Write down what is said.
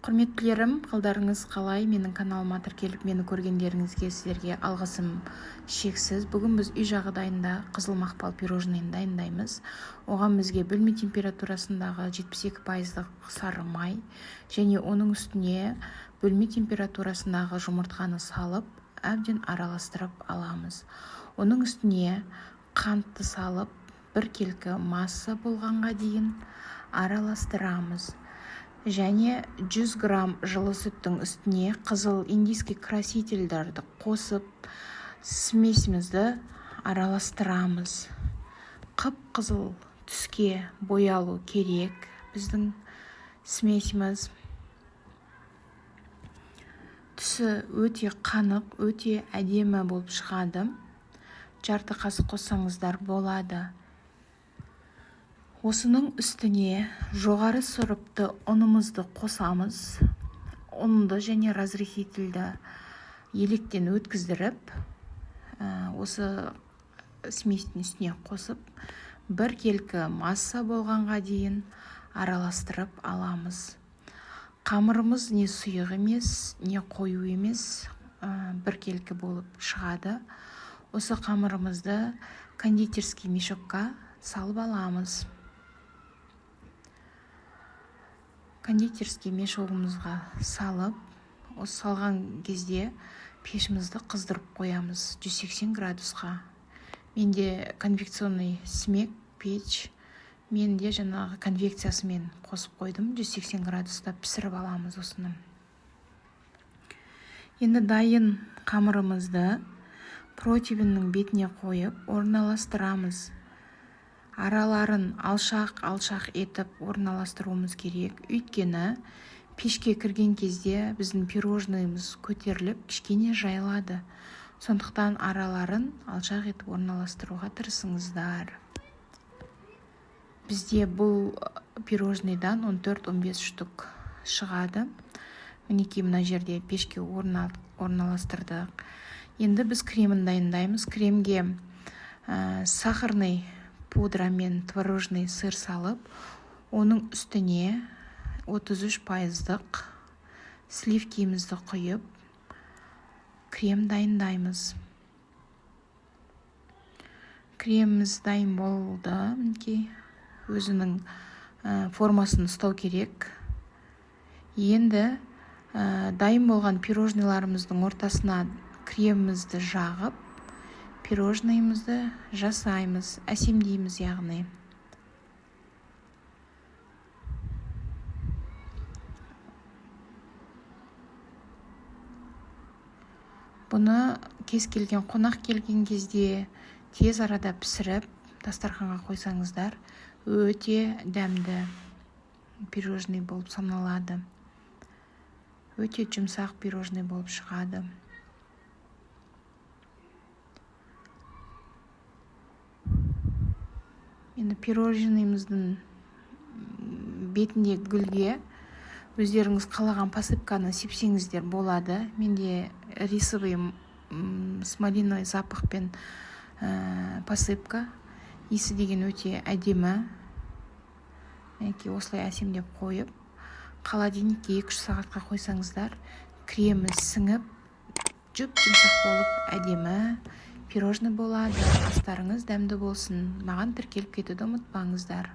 Құрметтілерім, қалдарыңыз қалай? Менің каналыма тіркеліп мені көргендеріңізге сіздерге алғысым шексіз. Бүгін біз үй жағдайында қызыл мақпал пирожныйын дайындаймыз. Оған бізге бөлме температурасындағы 72% сары май және оның үстіне бөлме температурасындағы жұмыртқаны салып, әбден араластырып аламыз. Оның үстіне қантты салып, бір келкі масса болғанға дейін араластырамыз. Және 100 грамм жылы сүттің үстіне қызыл индийский красительдерді қосып, смесімізді араластырамыз. Қып-қызыл түске боялу керек біздің смесіміз. Түсі өте қанық, өте әдемі болып шығады. Жарты қасық қоссаңыздар болады. Осының үстіне жоғары сұрыпты ұнымызды қосамыз. Ұнды және разрыхительді електен өткіздіріп, осы сместің үстіне қосып, бір келкі масса болғанға дейін араластырып аламыз. Қамырымыз не сұйық емес, не қою емес, бір келкі болып шығады. Осы қамырымызды кондитерский мешокқа салып аламыз. Кондитерский мешогымызға салып, осы салған кезде пешімізді қыздырып қоямыз 180 градусқа. Менде конвекционный смек печ, менде жаңағы конвекциясымен қосып қойдым, 180 градуста пісіріп аламыз осыны. Енді дайын қамырымызды противеннің бетіне қойып орналастырамыз. Араларын алшақ етіп орналастыруымыз керек. Өйткені пешке кірген кезде біздің пирожныйымыз көтеріліп, кішкене жайылады. Сондықтан араларын алшақ етіп орналастыруға тырысыңыздар. Бізде бұл пирожныйдан 14-15 штук шығады. Мінекей мына жерде пешке орналастырдық. Енді біз кремін дайындаймыз. Кремге сахарный пудра мен творожный сыр салып, оның үстіне 33%-дық сливкимізді құйып, крем дайындаймыз. Креміміз дайын болды. Мінекей өзінің формасын ұстау керек. Енді дайын болған пирожныйларымыздың ортасына кремімізді жағып, пирожныйымызды жасаймыз, әсемдейміз яғни. Бұны кез келген қонақ келген кезде тез арада пісіріп, дастарханға қойсаңыздар, өте дәмді пирожный болып саналады. Өте жұмсақ пирожный болып шығады. Енді пирожныйымыздың бетінде гүлге өздеріңіз қалаған посыпканы сепсеңіздер болады. Менде рисовый с малиновый запахпен посыпка. Иісі деген өте әдемі. Осылай әсемдеп қойып, холодильникке 2-3 сағатқа қойсаңыздар, кремі сіңіп, жұмсақ болып әдемі пирожный болады. Астарыңыз дәмді болсын. Маған тіркеліп кетуді ұмытпаңыздар.